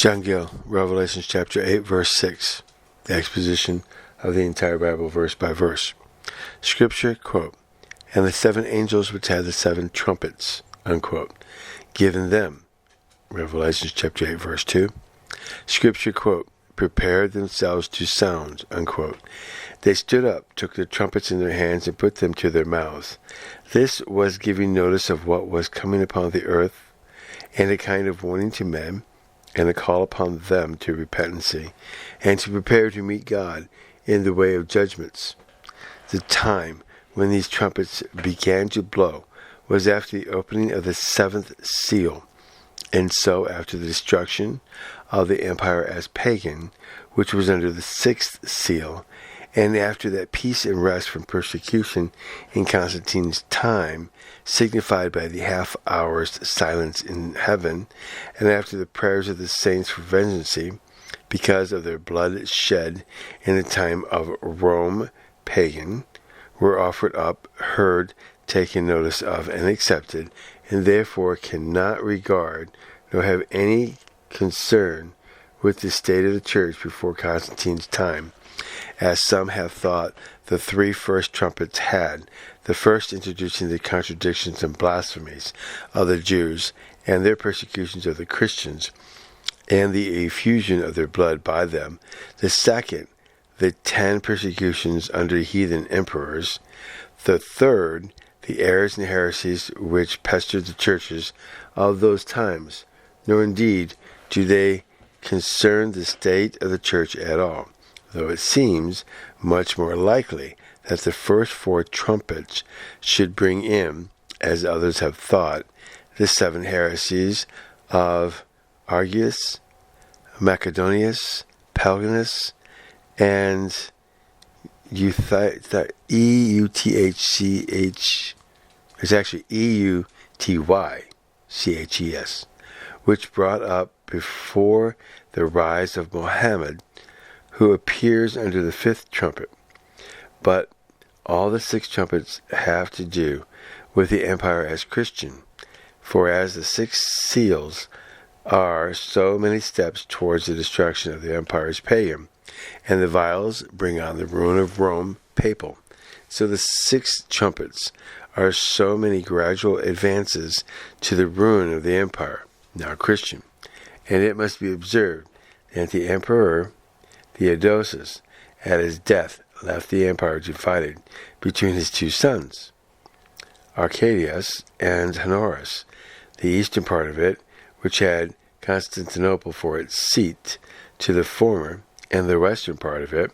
John Gill, Revelation chapter 8, verse 6, the exposition of the entire Bible verse by verse. Scripture, quote, "And the 7 angels which had the 7 trumpets," unquote, given them, Revelation chapter 8, verse 2. Scripture, quote, "prepared themselves to sound," unquote. They stood up, took their trumpets in their hands, and put them to their mouths. This was giving notice of what was coming upon the earth, and a kind of warning to men, and a call upon them to repentancy, and to prepare to meet God in the way of judgments. The time when these trumpets began to blow was after the opening of the 7th seal, and so after the destruction of the empire as pagan, which was under the 6th seal, and after that peace and rest from persecution in Constantine's time, signified by the half-hour's silence in heaven, and after the prayers of the saints for vengeance, because of their blood shed in the time of Rome pagan, were offered up, heard, taken notice of, and accepted, and therefore cannot regard nor have any concern with the state of the church before Constantine's time, as some have thought the 3 first trumpets had, the first introducing the contradictions and blasphemies of the Jews and their persecutions of the Christians, and the effusion of their blood by them, the second, the 10 persecutions under heathen emperors, the third, the errors and heresies which pestered the churches of those times, nor indeed do they concern the state of the church at all, though it seems much more likely that the first 4 trumpets should bring in, as others have thought, the 7 heresies of Arguus, Macedonius, Pelganus, and it's actually Eutyches, which brought up before the rise of Mohammed, who appears under the 5th trumpet. But all the 6 trumpets have to do with the empire as Christian, for as the 6 seals are so many steps towards the destruction of the empire as pagan, and the vials bring on the ruin of Rome papal, so the 6 trumpets are so many gradual advances to the ruin of the empire, now Christian. And it must be observed that the emperor Theodosius, at his death, left the empire divided between his 2 sons, Arcadius and Honorius, the eastern part of it, which had Constantinople for its seat, to the former, and the western part of it,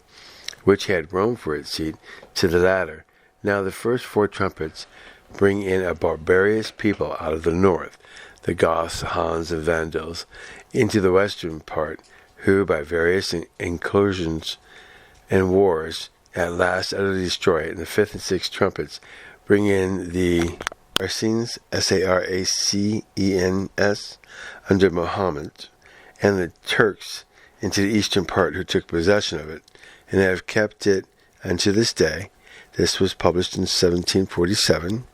which had Rome for its seat, to the latter. Now the first 4 trumpets bring in a barbarous people out of the north, the Goths, Huns, and Vandals, into the western part, who, by various incursions and wars, at last utterly destroy it. And the 5th and 6th trumpets bring in the Saracens, Saracens, under Muhammad, and the Turks into the eastern part, who took possession of it, and have kept it unto this day. This was published in 1747.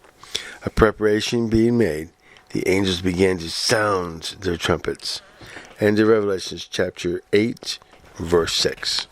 A preparation being made, the angels began to sound their trumpets. And in Revelation chapter 8, verse 6.